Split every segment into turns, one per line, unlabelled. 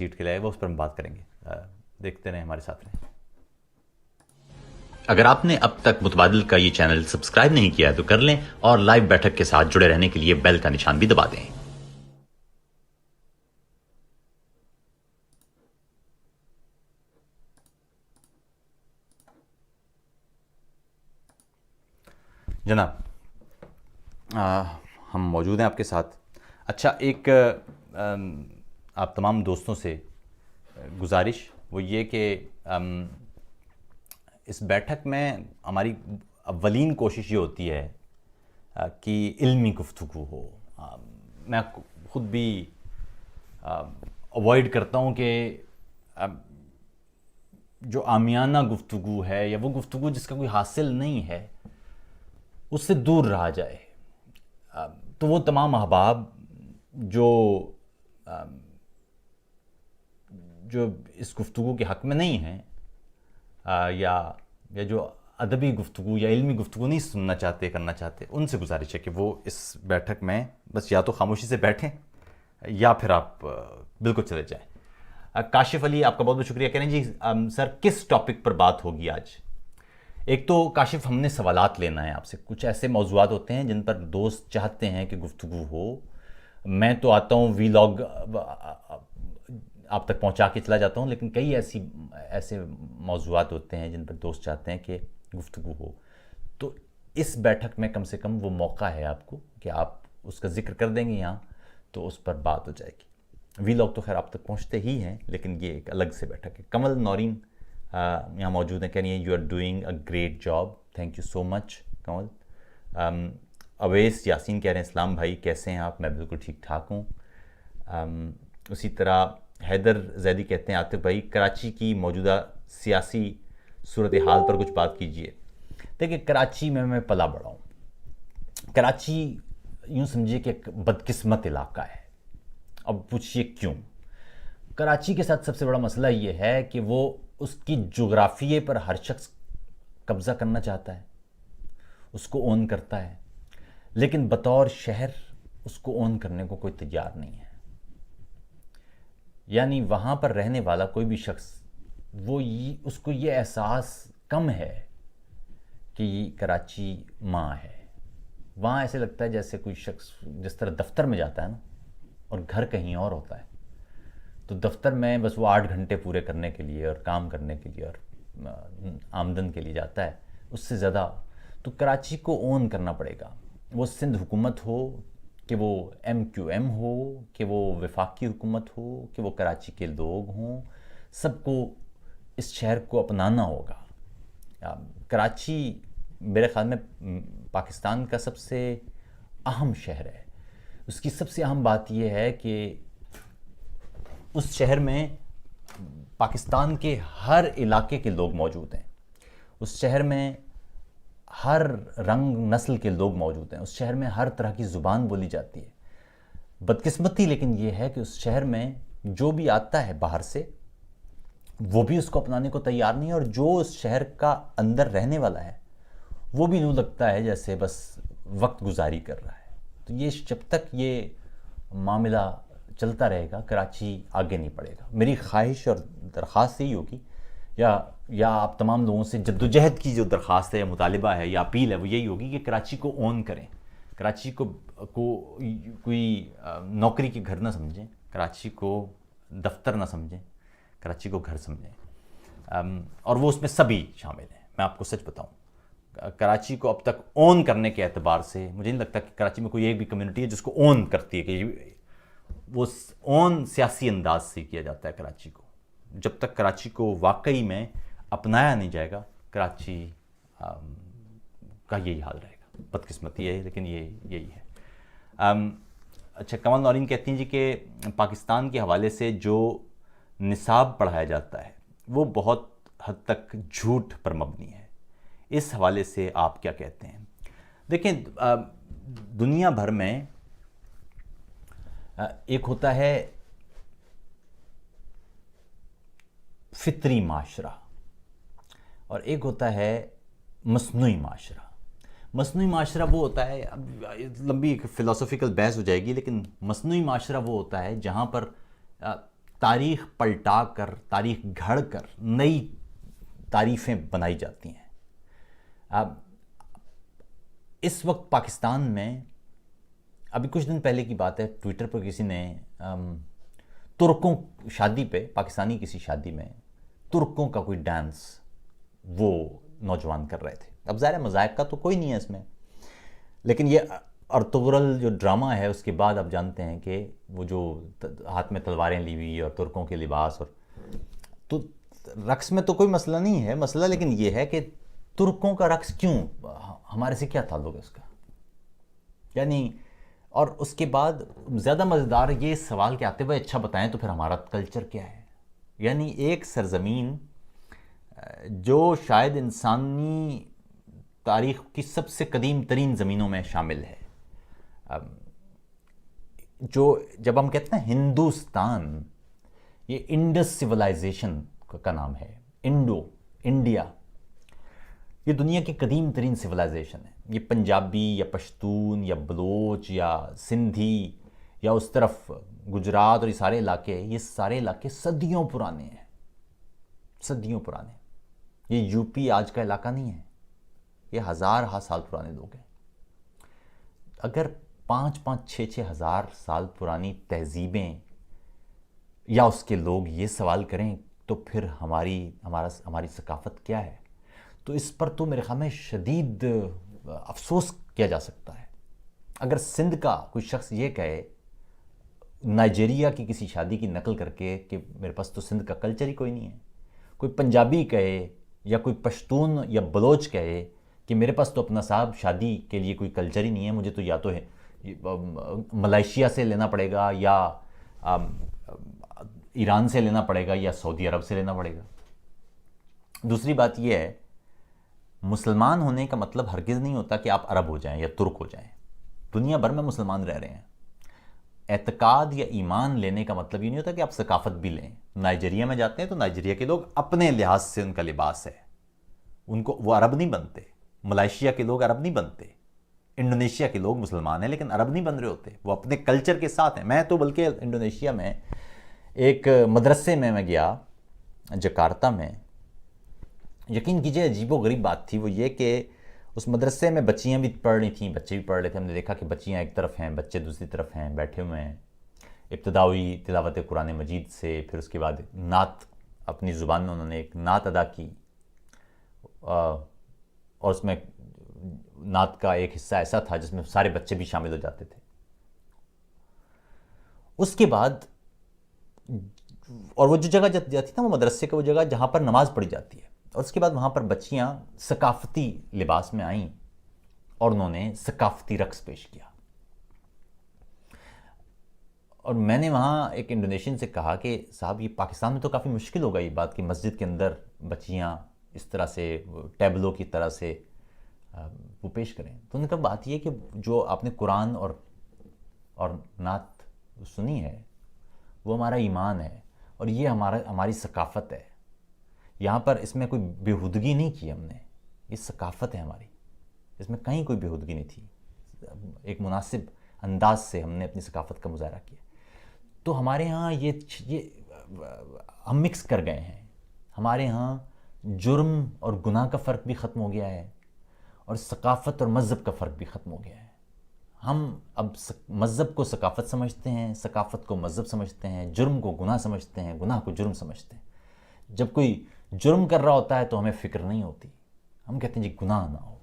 Set کے لیے وہ اس پر ہم بات کریں گے. دیکھتے رہیں، ہمارے ساتھ رہیں.
اگر آپ نے اب تک متبادل کا یہ چینل سبسکرائب نہیں کیا تو کر لیں اور لائیو بیٹھک کے ساتھ جڑے رہنے کے لیے بیل کا نشان بھی دبا دیں.
جناب، ہم موجود ہیں آپ کے ساتھ. اچھا، ایک آپ تمام دوستوں سے گزارش وہ یہ کہ اس بیٹھک میں ہماری اولین کوشش یہ ہوتی ہے کہ علمی گفتگو ہو. میں خود بھی اوائڈ کرتا ہوں کہ جو عامیانہ گفتگو ہے یا وہ گفتگو جس کا کوئی حاصل نہیں ہے اس سے دور رہا جائے. تو وہ تمام احباب جو اس گفتگو کے حق میں نہیں ہیں یا جو ادبی گفتگو یا علمی گفتگو نہیں سننا چاہتے، کرنا چاہتے، ان سے گزارش ہے کہ وہ اس بیٹھک میں بس یا تو خاموشی سے بیٹھیں یا پھر آپ بالکل چلے جائیں. کاشف علی، آپ کا بہت بہت شکریہ. کہہ رہے ہیں جی سر کس ٹاپک پر بات ہوگی آج؟ ایک تو کاشف ہم نے سوالات لینا ہے آپ سے. کچھ ایسے موضوعات ہوتے ہیں جن پر دوست چاہتے ہیں کہ گفتگو ہو. میں تو آتا ہوں وی لاگ آپ تک پہنچا کے چلا جاتا ہوں، لیکن کئی ایسے موضوعات ہوتے ہیں جن پر دوست چاہتے ہیں کہ گفتگو ہو. تو اس بیٹھک میں کم سے کم وہ موقع ہے آپ کو کہ آپ اس کا ذکر کر دیں گے یہاں تو اس پر بات ہو جائے گی. وی لاگ تو خیر آپ تک پہنچتے ہی ہیں، لیکن یہ ایک الگ سے بیٹھک ہے. کمل نورین یہاں موجود ہیں، کہہ رہی ہیں you are doing a great job. Thank you so much Kamal. Awais Yasin کہہ رہے ہیں اسلام بھائی کیسے ہیں آپ؟ میں بالکل ٹھیک ٹھاک ہوں. اسی طرح حیدر زیدی کہتے ہیں عاطف بھائی کراچی کی موجودہ سیاسی صورتحال پر کچھ بات کیجیے. دیکھیں، کراچی میں پلا بڑا ہوں. کراچی یوں سمجھیے کہ ایک بدقسمت علاقہ ہے. اب پوچھئے کیوں؟ کراچی کے ساتھ سب سے بڑا مسئلہ یہ ہے کہ وہ اس کی جغرافیے پر ہر شخص قبضہ کرنا چاہتا ہے، اس کو اون کرتا ہے، لیکن بطور شہر اس کو اون کرنے کو کوئی تیار نہیں ہے. یعنی وہاں پر رہنے والا کوئی بھی شخص اس کو یہ احساس کم ہے کہ یہ کراچی ماں ہے. وہاں ایسے لگتا ہے جیسے کوئی شخص جس طرح دفتر میں جاتا ہے نا اور گھر کہیں اور ہوتا ہے، تو دفتر میں بس وہ 8 گھنٹے پورے کرنے کے لیے اور کام کرنے کے لیے اور آمدن کے لیے جاتا ہے، اس سے زیادہ. تو کراچی کو اون کرنا پڑے گا. وہ سندھ حکومت ہو کہ وہ ایم کیو ایم ہو کہ وہ وفاقی حکومت ہو کہ وہ کراچی کے لوگ ہوں، سب کو اس شہر کو اپنانا ہوگا. کراچی میرے خیال میں پاکستان کا سب سے اہم شہر ہے. اس کی سب سے اہم بات یہ ہے کہ اس شہر میں پاکستان کے ہر علاقے کے لوگ موجود ہیں. اس شہر میں ہر رنگ نسل کے لوگ موجود ہیں. اس شہر میں ہر طرح کی زبان بولی جاتی ہے. بدقسمتی لیکن یہ ہے کہ اس شہر میں جو بھی آتا ہے باہر سے وہ بھی اس کو اپنانے کو تیار نہیں ہے، اور جو اس شہر کا اندر رہنے والا ہے وہ بھی یوں لگتا ہے جیسے بس وقت گزاری کر رہا ہے. تو یہ جب تک یہ معاملہ چلتا رہے گا کراچی آگے نہیں پڑے گا. میری خواہش اور درخواست یہی ہوگی، یا آپ تمام لوگوں سے جدوجہد کی جو درخواست ہے یا مطالبہ ہے یا اپیل ہے وہ یہی ہوگی کہ کراچی کو اون کریں. کراچی کو کوئی نوکری کے گھر نہ سمجھیں، کراچی کو دفتر نہ سمجھیں، کراچی کو گھر سمجھیں. اور وہ اس میں سبھی شامل ہیں. میں آپ کو سچ بتاؤں، کراچی کو اب تک اون کرنے کے اعتبار سے مجھے نہیں لگتا کہ کراچی میں کوئی ایک بھی کمیونٹی ہے جس کو اون کرتی ہے، کہ وہ اون سیاسی انداز سے کیا جاتا ہے کراچی کو. جب تک کراچی کو واقعی میں اپنایا نہیں جائے گا کراچی کا یہی حال رہے گا. بدقسمتی ہے لیکن یہی ہے. اچھا، کمل نورین کہتی ہیں جی کہ پاکستان کے حوالے سے جو نصاب پڑھایا جاتا ہے وہ بہت حد تک جھوٹ پر مبنی ہے. اس حوالے سے آپ کیا کہتے ہیں؟ دیکھیں، دنیا بھر میں ایک ہوتا ہے فطری معاشرہ اور ایک ہوتا ہے مصنوعی معاشرہ. مصنوعی معاشرہ وہ ہوتا ہے، اب لمبی ایک فلسفیکل بحث ہو جائے گی، لیکن مصنوعی معاشرہ وہ ہوتا ہے جہاں پر تاریخ پلٹا کر، تاریخ گھڑ کر نئی تعریفیں بنائی جاتی ہیں. اب اس وقت پاکستان میں، ابھی کچھ دن پہلے کی بات ہے، ٹویٹر پر کسی نے ترکوں شادی پہ، پاکستانی کسی شادی میں ترکوں کا کوئی ڈانس وہ نوجوان کر رہے تھے. اب ظاہر مذائقہ تو کوئی نہیں ہے اس میں، لیکن یہ ارطغرل جو ڈرامہ ہے اس کے بعد آپ جانتے ہیں کہ وہ جو ہاتھ میں تلواریں لی ہوئی اور ترکوں کے لباس، اور تو رقص میں تو کوئی مسئلہ نہیں ہے، مسئلہ لیکن یہ ہے کہ ترکوں کا رقص کیوں، ہمارے سے کیا تعلق ہے اس کا؟ یعنی اور اس کے بعد زیادہ مزیدار یہ سوال کہ آتے بھائی اچھا بتائیں تو پھر ہمارا کلچر کیا ہے. یعنی ایک سرزمین جو شاید انسانی تاریخ کی سب سے قدیم ترین زمینوں میں شامل ہے، جو جب ہم کہتے ہیں ہندوستان، یہ انڈس سویلائزیشن کا نام ہے، انڈیا، یہ دنیا کی قدیم ترین سویلائزیشن ہے. یہ پنجابی یا پشتون یا بلوچ یا سندھی یا اس طرف گجرات اور یہ سارے علاقے صدیوں پرانے ہیں، صدیوں پرانے. یہ یو پی آج کا علاقہ نہیں ہے، یہ ہزار سال پرانے لوگ ہیں. اگر 5-6 ہزار سال پرانی تہذیبیں یا اس کے لوگ یہ سوال کریں تو پھر ہماری ثقافت کیا ہے؟ تو اس پر تو میرے خیال میں شدید افسوس کیا جا سکتا ہے. اگر سندھ کا کوئی شخص یہ کہے نائجیریا کی کسی شادی کی نقل کر کے کہ میرے پاس تو سندھ کا کلچر ہی کوئی نہیں ہے، کوئی پنجابی کہے یا کوئی پشتون یا بلوچ کہے کہ میرے پاس تو اپنا صاحب شادی کے لیے کوئی کلچر ہی نہیں ہے، مجھے تو یا تو ہے ملائیشیا سے لینا پڑے گا یا ایران سے لینا پڑے گا یا سعودی عرب سے لینا پڑے گا. دوسری بات یہ ہے، مسلمان ہونے کا مطلب ہرگز نہیں ہوتا کہ آپ عرب ہو جائیں یا ترک ہو جائیں. دنیا بھر میں مسلمان رہ رہے ہیں. اعتقاد یا ایمان لینے کا مطلب یہ نہیں ہوتا کہ آپ ثقافت بھی لیں. نائجیریا میں جاتے ہیں تو نائجیریا کے لوگ اپنے لحاظ سے ان کا لباس ہے، ان کو وہ عرب نہیں بنتے. ملائیشیا کے لوگ عرب نہیں بنتے. انڈونیشیا کے لوگ مسلمان ہیں لیکن عرب نہیں بن رہے ہوتے، وہ اپنے کلچر کے ساتھ ہیں. میں تو بلکہ انڈونیشیا میں ایک مدرسے میں گیا جکارتا میں. یقین کیجئے عجیب و غریب بات تھی وہ یہ کہ اس مدرسے میں بچیاں بھی پڑھ رہی تھیں، بچے بھی پڑھ رہے تھے. ہم نے دیکھا کہ بچیاں ایک طرف ہیں، بچے دوسری طرف ہیں، بیٹھے ہوئے ہیں. ابتدائی تلاوت قرآن مجید سے، پھر اس کے بعد نعت اپنی زبان میں انہوں نے ایک نعت ادا کی، اور اس میں نعت کا ایک حصہ ایسا تھا جس میں سارے بچے بھی شامل ہو جاتے تھے. اس کے بعد اور وہ جو جگہ جاتی تھا وہ مدرسے کا وہ جگہ جہاں پر نماز پڑھی جاتی ہے، اور اس کے بعد وہاں پر بچیاں ثقافتی لباس میں آئیں اور انہوں نے ثقافتی رقص پیش کیا. اور میں نے وہاں ایک انڈونیشین سے کہا کہ صاحب یہ پاکستان میں تو کافی مشکل ہوگا یہ بات کہ مسجد کے اندر بچیاں اس طرح سے ٹیبلو کی طرح سے وہ پیش کریں. تو انہوں نے کہا بات یہ کہ جو آپ نے قرآن اور نعت سنی ہے وہ ہمارا ایمان ہے اور یہ ہماری ثقافت ہے. یہاں پر اس میں کوئی بےہودگی نہیں کی ہم نے، یہ ثقافت ہے ہماری، اس میں کہیں کوئی بےہودگی نہیں تھی. ایک مناسب انداز سے ہم نے اپنی ثقافت کا مظاہرہ کیا. تو ہمارے ہاں یہ ہم مکس کر گئے ہیں. ہمارے ہاں جرم اور گناہ کا فرق بھی ختم ہو گیا ہے اور ثقافت اور مذہب کا فرق بھی ختم ہو گیا ہے. ہم اب مذہب کو ثقافت سمجھتے ہیں، ثقافت کو مذہب سمجھتے ہیں، جرم کو گناہ سمجھتے ہیں، گناہ کو جرم سمجھتے ہیں. جب کوئی جرم کر رہا ہوتا ہے تو ہمیں فکر نہیں ہوتی، ہم کہتے ہیں جی گناہ نہ ہو.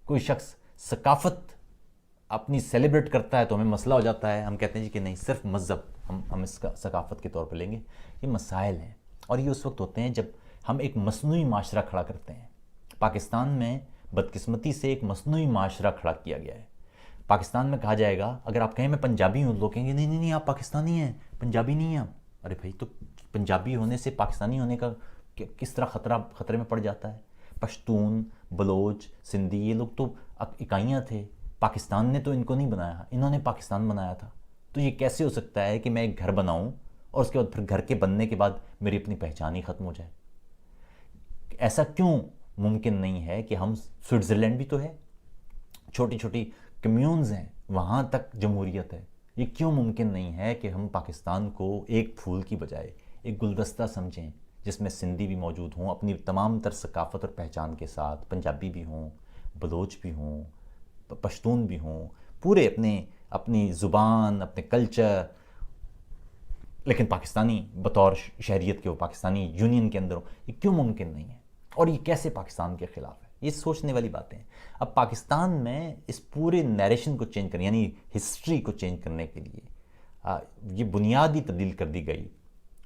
کوئی شخص ثقافت اپنی سیلیبریٹ کرتا ہے تو ہمیں مسئلہ ہو جاتا ہے، ہم کہتے ہیں جی کہ نہیں صرف مذہب ہم اس کا ثقافت کے طور پہ لیں گے. یہ مسائل ہیں اور یہ اس وقت ہوتے ہیں جب ہم ایک مصنوعی معاشرہ کھڑا کرتے ہیں. پاکستان میں بدقسمتی سے ایک مصنوعی معاشرہ کھڑا کیا گیا ہے. پاکستان میں کہا جائے گا اگر آپ کہیں میں پنجابی ہوں، لوگ کہیں گے نہیں آپ پاکستانی ہیں، پنجابی نہیں ہیں آپ. ارے بھائی تو پنجابی ہونے سے پاکستانی ہونے کا کس طرح خطرے میں پڑ جاتا ہے؟ پشتون، بلوچ، سندھی یہ لوگ تو اکائیاں تھے، پاکستان نے تو ان کو نہیں بنایا، انہوں نے پاکستان بنایا تھا. تو یہ کیسے ہو سکتا ہے کہ میں ایک گھر بناؤں اور اس کے بعد پھر گھر کے بننے کے بعد میری اپنی پہچان ہی ختم ہو جائے؟ ایسا کیوں ممکن نہیں ہے کہ ہم سوئٹزرلینڈ بھی تو ہے، چھوٹی چھوٹی کمیونز ہیں، وہاں تک جمہوریت ہے. یہ کیوں ممکن نہیں ہے کہ ہم پاکستان کو ایک پھول کی بجائے ایک گلدستہ سمجھیں جس میں سندھی بھی موجود ہوں اپنی تمام تر ثقافت اور پہچان کے ساتھ، پنجابی بھی ہوں، بلوچ بھی ہوں، پشتون بھی ہوں، پورے اپنی زبان، اپنے کلچر، لیکن پاکستانی بطور شہریت کے ہو، پاکستانی یونین کے اندر ہو. یہ کیوں ممکن نہیں ہے اور یہ کیسے پاکستان کے خلاف ہے؟ یہ سوچنے والی باتیں ہیں. اب پاکستان میں اس پورے نیریشن کو چینج کرنے، یعنی ہسٹری کو چینج کرنے کے لیے یہ بنیاد ہی تبدیل کر دی گئی،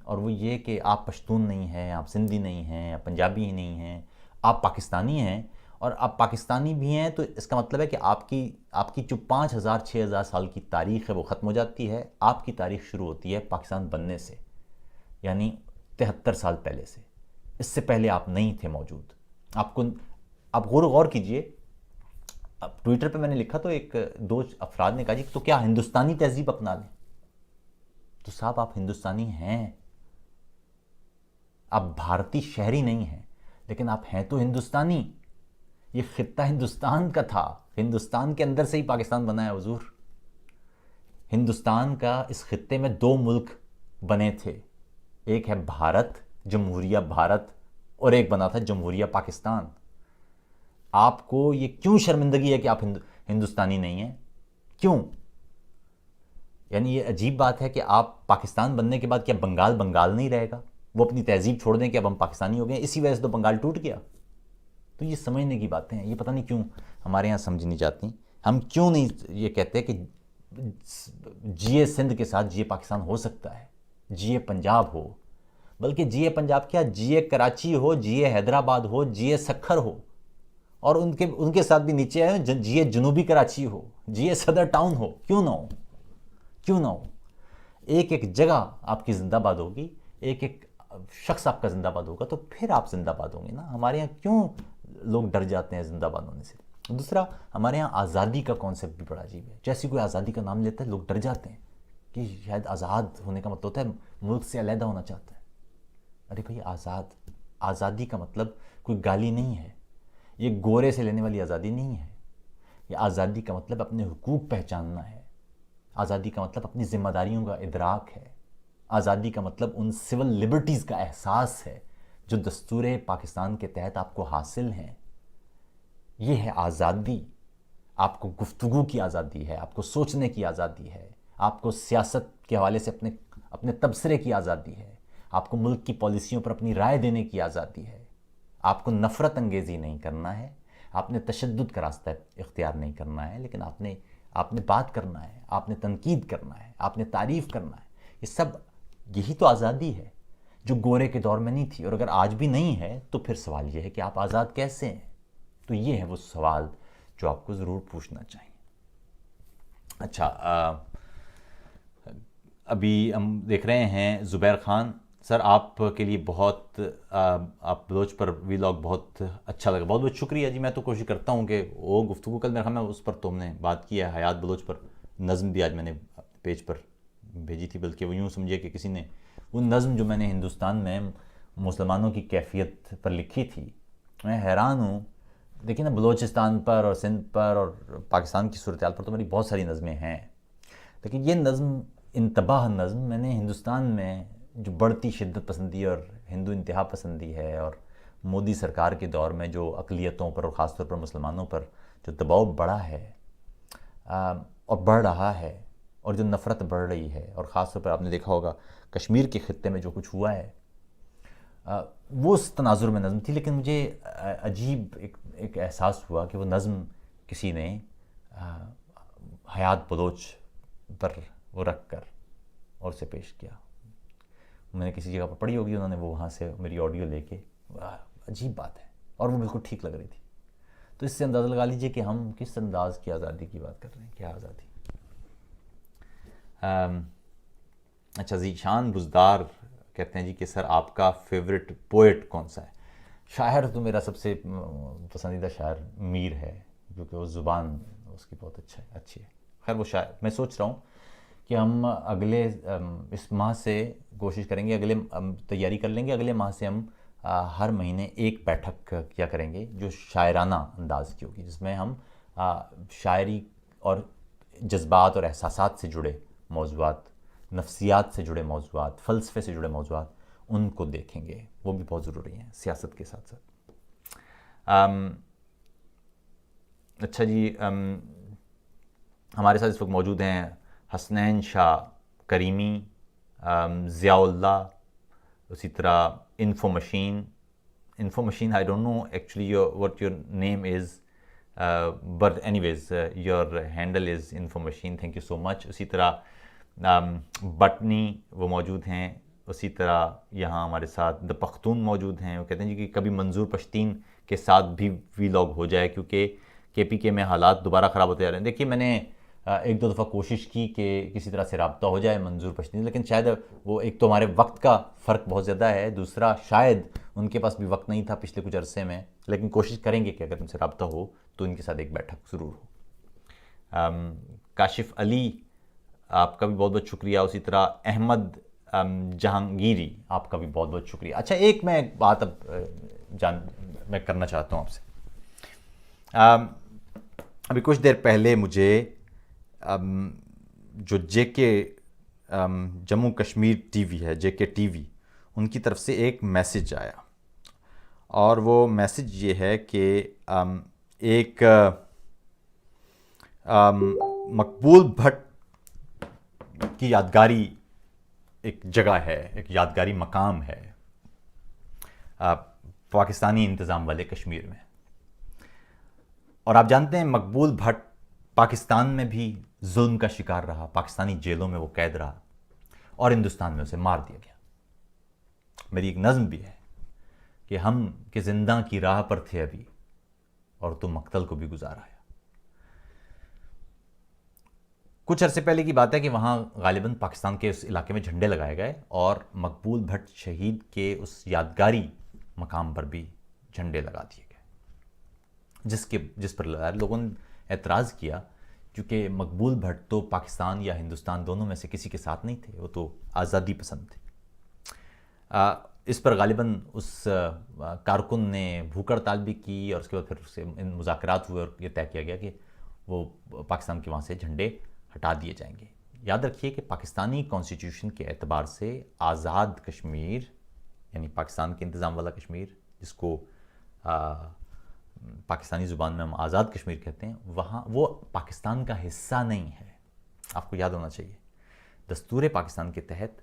اور وہ یہ کہ آپ پشتون نہیں ہیں، آپ سندھی نہیں ہیں، آپ پنجابی ہی نہیں ہیں، آپ پاکستانی ہیں. اور آپ پاکستانی بھی ہیں تو اس کا مطلب ہے کہ آپ کی جو 5000 6000 سال کی تاریخ ہے وہ ختم ہو جاتی ہے. آپ کی تاریخ شروع ہوتی ہے پاکستان بننے سے، یعنی 73 سال پہلے سے. اس سے پہلے آپ نہیں تھے موجود. آپ غور کیجئے. اب ٹویٹر پہ میں نے لکھا تو دو افراد نے کہا جی تو کیا ہندوستانی تہذیب اپنا لیں؟ تو صاحب آپ ہندوستانی ہیں، آپ بھارتی شہری نہیں ہیں، لیکن آپ ہیں تو ہندوستانی. یہ خطہ ہندوستان کا تھا، ہندوستان کے اندر سے ہی پاکستان بنا ہے حضور. ہندوستان کا اس خطے میں 2 ملک بنے تھے، ایک ہے بھارت، جمہوریہ بھارت، اور ایک بنا تھا جمہوریہ پاکستان. آپ کو یہ کیوں شرمندگی ہے کہ آپ ہندوستانی نہیں ہیں؟ کیوں؟ یعنی یہ عجیب بات ہے کہ آپ پاکستان بننے کے بعد کیا بنگال نہیں رہے گا؟ وہ اپنی تہذیب چھوڑ دیں کہ اب ہم پاکستانی ہو گئے، اسی وجہ سے تو بنگال ٹوٹ گیا. تو یہ سمجھنے کی باتیں ہیں، یہ پتہ نہیں کیوں ہمارے ہاں سمجھ نہیں جاتی. ہم کیوں نہیں یہ کہتے کہ جیے سندھ کے ساتھ جیے پاکستان ہو سکتا ہے، جیے پنجاب ہو، بلکہ جیے پنجاب کیا، جیے کراچی ہو، جیے حیدرآباد ہو، جیے سکھر ہو، اور ان کے ساتھ بھی نیچے ہے جیے جنوبی کراچی ہو، جیے صدر ٹاؤن ہو. کیوں نہ ہو؟ ایک جگہ آپ کی زندہ باد ہوگی، ایک شخص آپ کا زندہ باد ہوگا، تو پھر آپ زندہ باد ہوں گے نا. ہمارے یہاں کیوں لوگ ڈر جاتے ہیں زندہ باد ہونے سے؟ دوسرا، ہمارے یہاں آزادی کا کانسیپٹ بھی بڑا عجیب ہے. جیسے کوئی آزادی کا نام لیتا ہے لوگ ڈر جاتے ہیں کہ شاید آزاد ہونے کا مطلب ہوتا ہے ملک سے علیحدہ ہونا چاہتا ہے. ارے بھائی، آزادی کا مطلب کوئی گالی نہیں ہے، یہ گورے سے لینے والی آزادی نہیں ہے. یہ آزادی کا مطلب اپنے حقوق پہچاننا ہے. آزادی کا مطلب اپنی ذمہ داریوں کا ادراک ہے. آزادی کا مطلب ان سول لبرٹیز کا احساس ہے جو دستور پاکستان کے تحت آپ کو حاصل ہیں. یہ ہے آزادی. آپ کو گفتگو کی آزادی ہے، آپ کو سوچنے کی آزادی ہے، آپ کو سیاست کے حوالے سے اپنے تبصرے کی آزادی ہے، آپ کو ملک کی پالیسیوں پر اپنی رائے دینے کی آزادی ہے. آپ کو نفرت انگیزی نہیں کرنا ہے، آپ نے تشدد کا راستہ اختیار نہیں کرنا ہے، لیکن آپ نے بات کرنا ہے، آپ نے تنقید کرنا ہے، آپ نے تعریف کرنا ہے. یہی تو آزادی ہے جو گورے کے دور میں نہیں تھی. اور اگر آج بھی نہیں ہے تو پھر سوال یہ ہے کہ آپ آزاد کیسے ہیں؟ تو یہ ہے وہ سوال جو آپ کو ضرور پوچھنا چاہیے. اچھا، ابھی ہم دیکھ رہے ہیں زبیر خان سر، آپ کے لیے بہت آپ بلوچ پر ویلاگ بہت اچھا لگا. بہت شکریہ جی. میں تو کوشش کرتا ہوں کہ وہ گفتگو کل میرے خیال میں اس پر تو ہم نے بات کی ہے، حیات بلوچ پر نظم بھی آج میں نے پیج پر بھیجی تھی، بلکہ وہ یوں سمجھے کہ کسی نے وہ نظم جو میں نے ہندوستان میں مسلمانوں کی کیفیت پر لکھی تھی، میں حیران ہوں. دیکھیں نا، بلوچستان پر اور سندھ پر اور پاکستان کی صورتحال پر تو میری بہت ساری نظمیں ہیں، لیکن یہ نظم، انتباہ نظم، میں نے ہندوستان میں جو بڑھتی شدت پسندی اور ہندو انتہا پسندی ہے، اور مودی سرکار کے دور میں جو اقلیتوں پر اور خاص طور پر مسلمانوں پر جو دباؤ بڑھا ہے اور بڑھ رہا ہے، اور جو نفرت بڑھ رہی ہے، اور خاص طور پر آپ نے دیکھا ہوگا کشمیر کے خطے میں جو کچھ ہوا ہے، وہ اس تناظر میں نظم تھی. لیکن مجھے عجیب ایک احساس ہوا کہ وہ نظم کسی نے حیات بلوچ پر وہ رکھ کر اور اسے پیش کیا. میں نے کسی جگہ پر پڑھی ہوگی، انہوں نے وہ وہاں سے میری آڈیو لے کے. عجیب بات ہے، اور وہ بالکل ٹھیک لگ رہی تھی. تو اس سے اندازہ لگا لیجئے کہ ہم کس انداز کی آزادی کی بات کر رہے ہیں. کیا آزادی؟ اچھا، ذیشان بزدار کہتے ہیں جی کہ سر آپ کا فیوریٹ پوئٹ کون سا ہے؟ شاعر تو میرا سب سے پسندیدہ شاعر میر ہے، کیونکہ وہ زبان اس کی بہت اچھی ہے. خیر، وہ شاعر میں سوچ رہا ہوں کہ ہم اگلے اس ماہ سے کوشش کریں گے، تیاری کر لیں گے، اگلے ماہ سے ہم ہر مہینے ایک بیٹھک کیا کریں گے جو شاعرانہ انداز کی ہوگی، جس میں ہم شاعری اور جذبات اور احساسات سے جڑے موضوعات، نفسیات سے جڑے موضوعات، فلسفے سے جڑے موضوعات، ان کو دیکھیں گے، وہ بھی بہت ضروری ہیں سیاست کے ساتھ ساتھ۔ اچھا جی، ہمارے ساتھ اس وقت موجود ہیں حسنین شاہ کریمی، ضیاء اللہ، اسی طرح info machine I don't know actually what your name is, but anyways your handle is info machine, thank you so much۔ اسی طرح بٹنی وہ موجود ہیں، اسی طرح یہاں ہمارے ساتھ دا پختون موجود ہیں، وہ کہتے ہیں جی کہ کبھی منظور پشتین کے ساتھ بھی ویلاگ ہو جائے کیونکہ کے پی کے میں حالات دوبارہ خراب ہوتے جا رہے ہیں۔ دیکھیے میں نے ایک دو دفعہ کوشش کی کہ کسی طرح سے رابطہ ہو جائے منظور پشتین، لیکن شاید وہ ایک تو ہمارے وقت کا فرق بہت زیادہ ہے، دوسرا شاید ان کے پاس بھی وقت نہیں تھا پچھلے کچھ عرصے میں، لیکن کوشش کریں گے کہ اگر ان سے رابطہ ہو تو ان کے ساتھ ایک بیٹھک ضرور ہو۔ کاشف علی آپ کا بھی بہت بہت شکریہ، اسی طرح احمد جہانگیری آپ کا بھی بہت بہت شکریہ۔ اچھا ایک میں بات میں کرنا چاہتا ہوں آپ سے۔ ابھی کچھ دیر پہلے مجھے جو جے کے جموں کشمیر ٹی وی ہے، جے کے ٹی وی، ان کی طرف سے ایک میسج آیا، اور وہ میسج یہ ہے کہ ایک مقبول بھٹ کی یادگاری ایک جگہ ہے، ایک یادگاری مقام ہے پاکستانی انتظام والے کشمیر میں، اور آپ جانتے ہیں مقبول بھٹ پاکستان میں بھی ظلم کا شکار رہا، پاکستانی جیلوں میں وہ قید رہا، اور ہندوستان میں اسے مار دیا گیا۔ میری ایک نظم بھی ہے کہ ہم کہ زندہ کی راہ پر تھے ابھی، اور تو مقتل کو بھی گزارا ہے۔ کچھ عرصے پہلے کی بات ہے کہ وہاں غالباً پاکستان کے اس علاقے میں جھنڈے لگائے گئے، اور مقبول بھٹ شہید کے اس یادگاری مقام پر بھی جھنڈے لگا دیے گئے، جس پر لوگوں نے اعتراض کیا، کیونکہ مقبول بھٹ تو پاکستان یا ہندوستان دونوں میں سے کسی کے ساتھ نہیں تھے، وہ تو آزادی پسند تھے۔ اس پر غالباً اس کارکن نے بھوک ہڑتال بھی کی، اور اس کے بعد پھر سے مذاکرات ہوئے، اور یہ طے کیا گیا کہ وہ پاکستان کے وہاں سے جھنڈے ہٹا دیے جائیں گے۔ یاد رکھیے کہ پاکستانی کانسٹیٹیوشن کے اعتبار سے آزاد کشمیر، یعنی پاکستان کے انتظام والا کشمیر، جس کو پاکستانی زبان میں ہم آزاد کشمیر کہتے ہیں، وہاں وہ پاکستان کا حصہ نہیں ہے، آپ کو یاد ہونا چاہیے۔ دستور پاکستان کے تحت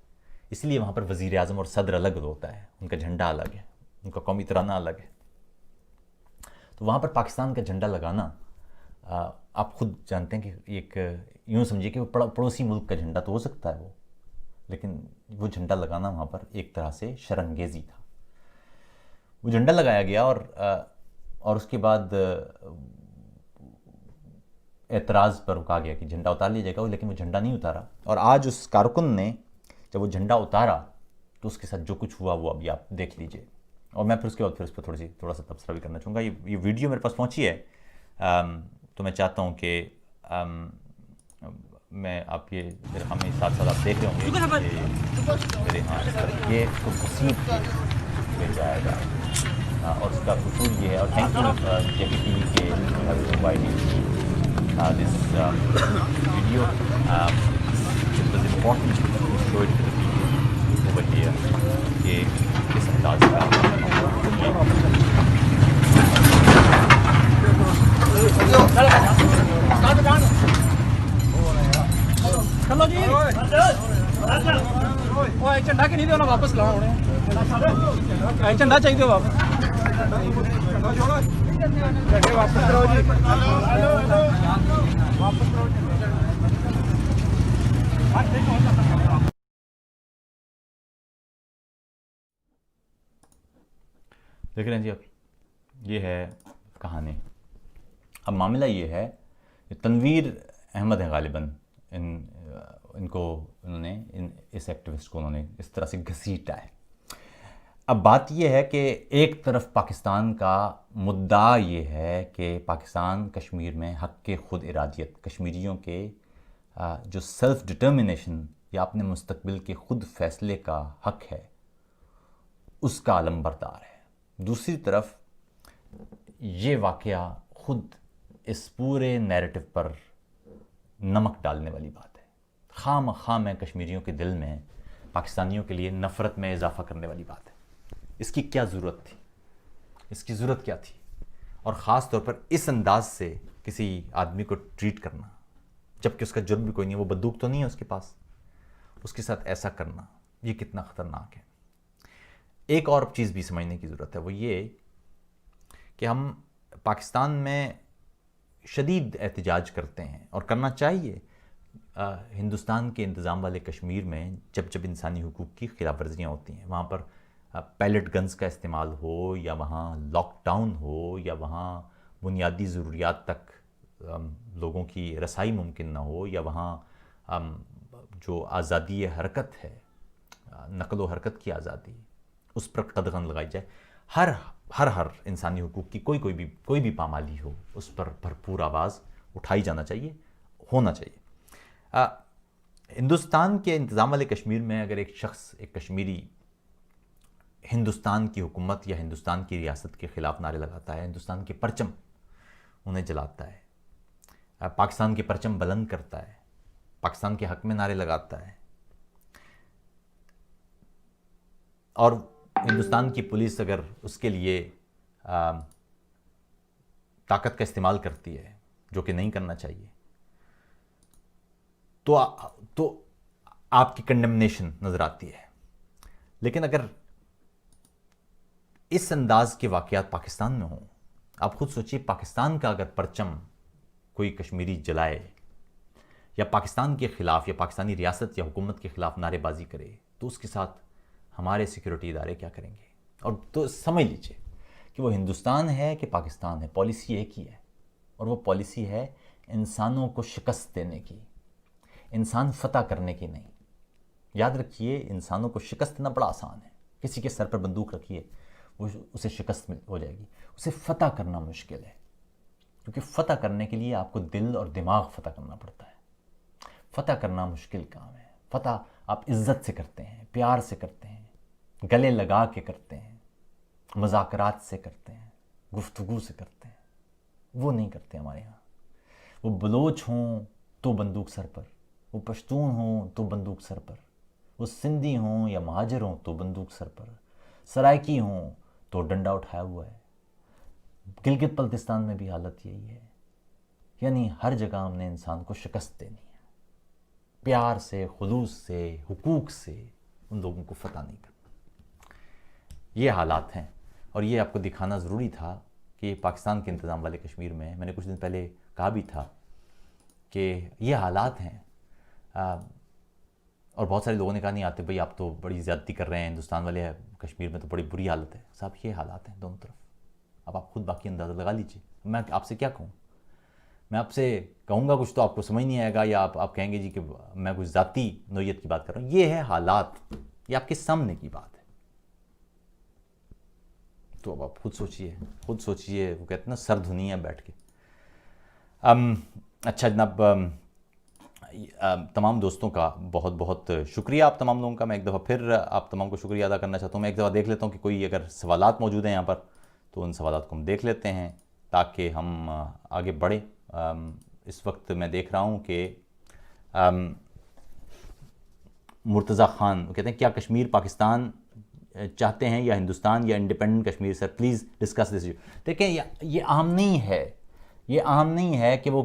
اس لیے وہاں پر وزیر اعظم اور صدر الگ ہوتا ہے، ان کا جھنڈا الگ ہے، ان کا قومی ترانہ الگ ہے، تو وہاں پر پاکستان کا جھنڈا لگانا آپ خود جانتے ہیں کہ ایک یوں سمجھیے کہ وہ پڑوسی ملک کا جھنڈا تو ہو سکتا ہے وہ، لیکن وہ جھنڈا لگانا وہاں پر ایک طرح سے شرمگیزی تھا۔ وہ جھنڈا لگایا گیا، اور اس کے بعد اعتراض پر کہا گیا کہ جھنڈا اتار لیا جائے گا، لیکن وہ جھنڈا نہیں اتارا، اور آج اس کارکن نے جب وہ جھنڈا اتارا تو اس کے ساتھ جو کچھ ہوا وہ ابھی آپ دیکھ لیجئے، اور میں پھر اس کے بعد پھر اس پر تھوڑا سا تبصرہ بھی کرنا چاہوں گا۔ یہ ویڈیو میرے پاس پہنچی ہے، تو میں چاہتا ہوں کہ میں آپ یہ میرے ہمیں ساتھ ساتھ آپ دیکھ رہے ہوں گے کہ میرے ہاں اس طرح یہ اس کو گھسیٹ کے بھیجا جائے گا، اور اس کا قصور یہ ہے، اور thank you J P T V کے دس video, it was important to show it to the people over here کہ کس انداز کا
چلو جی جھنڈا کہ نہیں دینا واپس لاؤ، جھنڈا چاہیے واپس کرو جی،
دیکھ رہے ہیں جی آپ، یہ ہے کہانی۔ اب معاملہ یہ ہے کہ تنویر احمد ہیں غالباً، ان کو انہوں نے اس ایکٹیوسٹ کو انہوں نے اس طرح سے گھسیٹا ہے۔ اب بات یہ ہے کہ ایک طرف پاکستان کا مدعا یہ ہے کہ پاکستان کشمیر میں حق کے خود ارادیت، کشمیریوں کے جو سیلف ڈٹرمنیشن یا اپنے مستقبل کے خود فیصلے کا حق ہے، اس کا علم بردار ہے۔ دوسری طرف یہ واقعہ خود اس پورے نیریٹو پر نمک ڈالنے والی بات ہے، خام خام ہے کشمیریوں کے دل میں پاکستانیوں کے لیے نفرت میں اضافہ کرنے والی بات ہے. اس کی کیا ضرورت تھی؟ اس کی ضرورت کیا تھی؟ اور خاص طور پر اس انداز سے کسی آدمی کو ٹریٹ کرنا جب کہ اس کا جرم بھی کوئی نہیں ہے, وہ بندوق تو نہیں ہے اس کے پاس, اس کے ساتھ ایسا کرنا یہ کتنا خطرناک ہے. ایک اور چیز بھی سمجھنے کی ضرورت ہے, وہ یہ کہ ہم پاکستان میں شدید احتجاج کرتے ہیں اور کرنا چاہیے. ہندوستان کے انتظام والے کشمیر میں جب جب انسانی حقوق کی خلاف ورزیاں ہوتی ہیں, وہاں پر پیلٹ گنز کا استعمال ہو یا وہاں لاک ڈاؤن ہو یا وہاں بنیادی ضروریات تک لوگوں کی رسائی ممکن نہ ہو یا وہاں جو آزادی حرکت ہے, نقل و حرکت کی آزادی, اس پر قدغن لگائی جائے. ہر انسانی حقوق کی کوئی بھی پامالی ہو اس پر بھرپور آواز اٹھائی جانا چاہیے, ہونا چاہیے. ہندوستان کے انتظام والے کشمیر میں اگر ایک شخص, ایک کشمیری ہندوستان کی حکومت یا ہندوستان کی ریاست کے خلاف نعرے لگاتا ہے, ہندوستان کے پرچم انہیں جلاتا ہے, پاکستان کے پرچم بلند کرتا ہے, پاکستان کے حق میں نعرے لگاتا ہے, اور ہندوستان کی پولیس اگر اس کے لیے طاقت کا استعمال کرتی ہے, جو کہ نہیں کرنا چاہیے, تو آپ کی کنڈمنیشن نظر آتی ہے. لیکن اگر اس انداز کے واقعات پاکستان میں ہوں, آپ خود سوچئے پاکستان کا اگر پرچم کوئی کشمیری جلائے یا پاکستان کے خلاف یا پاکستانی ریاست یا حکومت کے خلاف نعرے بازی کرے, تو اس کے ساتھ ہمارے سیکیورٹی ادارے کیا کریں گے؟ اور تو سمجھ لیجئے کہ وہ ہندوستان ہے کہ پاکستان ہے, پالیسی ایک ہی ہے, اور وہ پالیسی ہے انسانوں کو شکست دینے کی, انسان فتح کرنے کی نہیں. یاد رکھیے, انسانوں کو شکست دینا بڑا آسان ہے. کسی کے سر پر بندوق رکھیے, وہ اسے شکست ہو جائے گی. اسے فتح کرنا مشکل ہے, کیونکہ فتح کرنے کے لیے آپ کو دل اور دماغ فتح کرنا پڑتا ہے. فتح کرنا مشکل کام ہے. فتح آپ عزت سے کرتے ہیں, پیار سے کرتے ہیں, گلے لگا کے کرتے ہیں, مذاکرات سے کرتے ہیں, گفتگو سے کرتے ہیں. وہ نہیں کرتے ہمارے ہاں. وہ بلوچ ہوں تو بندوق سر پر, وہ پشتون ہوں تو بندوق سر پر, وہ سندھی ہوں یا مہاجر ہوں تو بندوق سر پر, سرائکی ہوں تو ڈنڈا اٹھایا ہوا ہے. گلگت بلتستان میں بھی حالت یہی ہے. یعنی ہر جگہ ہم نے انسان کو شکست دینی ہے, پیار سے, خلوص سے, حقوق سے ان لوگوں کو فتح نہیں کرنا. یہ حالات ہیں, اور یہ آپ کو دکھانا ضروری تھا کہ پاکستان کے انتظام والے کشمیر میں نے کچھ دن پہلے کہا بھی تھا کہ یہ حالات ہیں. اور بہت سارے لوگوں نے کہا نہیں آتے بھائی آپ تو بڑی زیادتی کر رہے ہیں, ہندوستان والے کشمیر میں تو بڑی بری حالت ہے. صاحب یہ حالات ہیں دونوں طرف, اب آپ خود باقی اندازہ لگا لیجیے. میں آپ سے کیا کہوں؟ میں آپ سے کہوں گا کچھ تو آپ کو سمجھ نہیں آئے گا, یا آپ کہیں گے جی کہ میں کچھ ذاتی نوعیت کی بات کر رہا ہوں. یہ ہے حالات, یہ آپ کے سامنے کی بات ہے. تو اب آپ خود سوچئے. وہ کہتے ہیں نا سر دھنی ہے بیٹھ کے. اچھا جناب, تمام دوستوں کا بہت بہت شکریہ آپ تمام لوگوں کا. میں ایک دفعہ پھر آپ تمام کو شکریہ ادا کرنا چاہتا ہوں. میں ایک دفعہ دیکھ لیتا ہوں کہ کوئی اگر سوالات موجود ہیں یہاں پر, تو ان سوالات کو ہم دیکھ لیتے ہیں تاکہ ہم آگے بڑھیں. اس وقت میں دیکھ رہا ہوں کہ مرتضیٰ خان کہتے ہیں کیا کشمیر پاکستان چاہتے ہیں یا ہندوستان یا independent Kashmir? Sir please discuss this issue. دیکھیں یہ اہم نہیں ہے, یہ اہم نہیں ہے کہ وہ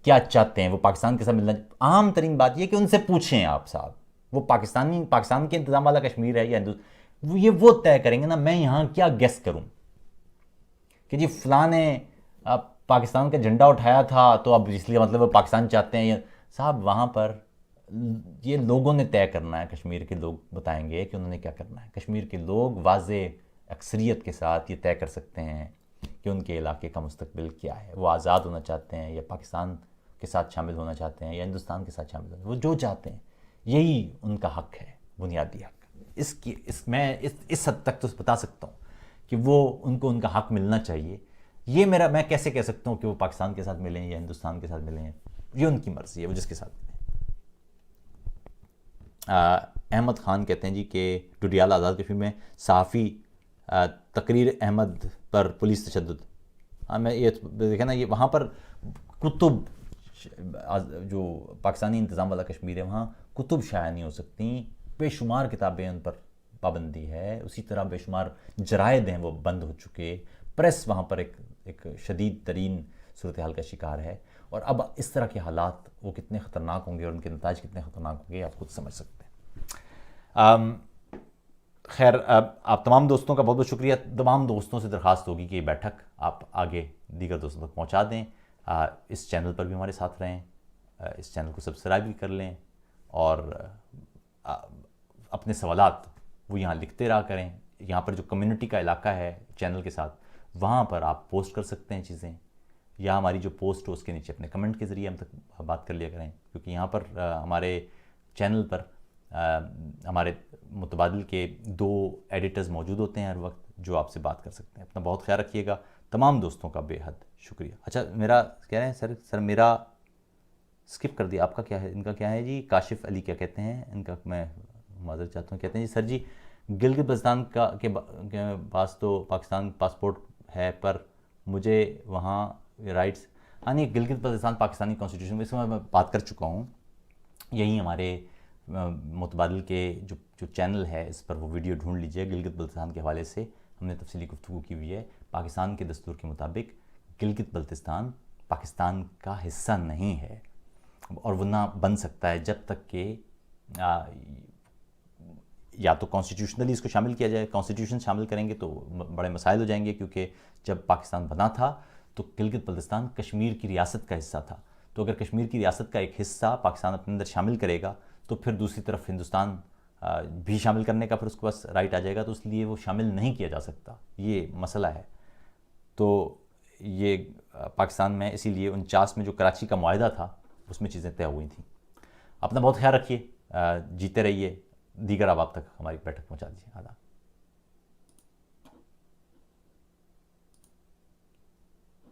کیا چاہتے ہیں, وہ پاکستان کے ساتھ ملنا. اہم ترین بات یہ کہ ان سے پوچھیں آپ صاحب, وہ پاکستان کے انتظام والا کشمیر ہے یا ہندوستان, یہ وہ طے کریں گے نا. میں یہاں کیا گیس کروں کہ جی فلاں نے پاکستان کا جھنڈا اٹھایا تھا تو اب اس لیے مطلب وہ پاکستان چاہتے ہیں. صاحب وہاں پر یہ لوگوں نے طے کرنا ہے, کشمیر کے لوگ بتائیں گے کہ انہوں نے کیا کرنا ہے. کشمیر کے لوگ واضح اکثریت کے ساتھ یہ طے کر سکتے ہیں کہ ان کے علاقے کا مستقبل کیا ہے. وہ آزاد ہونا چاہتے ہیں یا پاکستان کے ساتھ شامل ہونا چاہتے ہیں یا ہندوستان کے ساتھ شامل ہونا, وہ جو چاہتے ہیں یہی ان کا حق ہے, بنیادی حق. میں اس حد تک تو بتا سکتا ہوں کہ وہ ان کو ان کا حق ملنا چاہیے. یہ میں کیسے کہہ سکتا ہوں کہ وہ پاکستان کے ساتھ ملیں یا ہندوستان کے ساتھ ملیں؟ یہ ان کی مرضی ہے, وہ جس کے ساتھ ملیں. احمد خان کہتے ہیں جی کہ ڈڈیال آزاد کشمیر میں صحافی تقریر احمد پر پولیس تشدد. میں یہ دیکھیں نا, یہ وہاں پر کتب جو پاکستانی انتظام والا کشمیر ہے وہاں کتب شائع نہیں ہو سکتی، بے شمار کتابیں ان پر پابندی ہے، اسی طرح بے شمار جرائد ہیں وہ بند ہو چکے، پریس وہاں پر ایک شدید ترین صورتحال کا شکار ہے، اور اب اس طرح کے حالات وہ کتنے خطرناک ہوں گے اور ان کے نتائج کتنے خطرناک ہوں گے آپ خود سمجھ سکتے ہیں۔ خیر، آپ تمام دوستوں کا بہت بہت شکریہ۔ تمام دوستوں سے درخواست ہوگی کہ یہ بیٹھک آپ آگے دیگر دوستوں تک پہنچا دیں، اس چینل پر بھی ہمارے ساتھ رہیں، اس چینل کو سبسکرائب بھی کر لیں، اور اپنے سوالات وہ یہاں لکھتے رہا کریں۔ یہاں پر جو کمیونٹی کا علاقہ ہے چینل کے ساتھ، وہاں پر آپ پوسٹ کر سکتے ہیں چیزیں، یا ہماری جو پوسٹ ہو اس کے نیچے اپنے کمنٹ کے ذریعے ہم تک بات کر لیا کریں، کیونکہ یہاں پر ہمارے چینل پر ہمارے متبادل کے 2 ایڈیٹرز موجود ہوتے ہیں ہر وقت جو آپ سے بات کر سکتے ہیں۔ اپنا بہت خیال رکھیے گا، تمام دوستوں کا بے حد شکریہ۔ اچھا، میرا کہہ رہے ہیں سر میرا سکپ کر دیا، آپ کا کیا ہے؟ ان کا کیا ہے جی؟ کاشف علی کیا کہتے ہیں ان کا؟ میں معذرت چاہتا ہوں۔ کہتے ہیں جی سر جی گلگت بلتستان کے پاس تو پاکستان پاسپورٹ ہے، پر مجھے وہاں رائٹس، نہیں، گلگت بلتستان پاکستانی کانسٹیٹیوشن میں اس میں بات کر چکا ہوں۔ یہی ہمارے متبادل کے جو چینل ہے اس پر وہ ویڈیو ڈھونڈ لیجئے، گلگت بلتستان کے حوالے سے ہم نے تفصیلی گفتگو کی ہوئی ہے۔ پاکستان کے دستور کے مطابق گلگت بلتستان پاکستان کا حصہ نہیں ہے، اور وہ نہ بن سکتا ہے جب تک کہ یا تو کانسٹیٹیوشنلی اس کو شامل کیا جائے۔ کانسٹیٹیوشن شامل کریں گے تو بڑے مسائل ہو جائیں گے، کیونکہ جب پاکستان بنا تھا تو گلگت بلتستان کشمیر کی ریاست کا حصہ تھا، تو اگر کشمیر کی ریاست کا ایک حصہ پاکستان اپنے اندر شامل کرے گا تو پھر دوسری طرف ہندوستان بھی شامل کرنے کا پھر اس کے پاس رائٹ آ جائے گا، تو اس لیے وہ شامل نہیں کیا جا سکتا، یہ مسئلہ ہے۔ تو یہ پاکستان میں اسی لیے 49 میں جو کراچی کا معاہدہ تھا اس میں چیزیں طے ہوئی تھیں۔ اپنا بہت خیال رکھیے، جیتے رہیے، دیگر احباب تک ہماری بیٹھک پہنچا دیجیے۔ آداب۔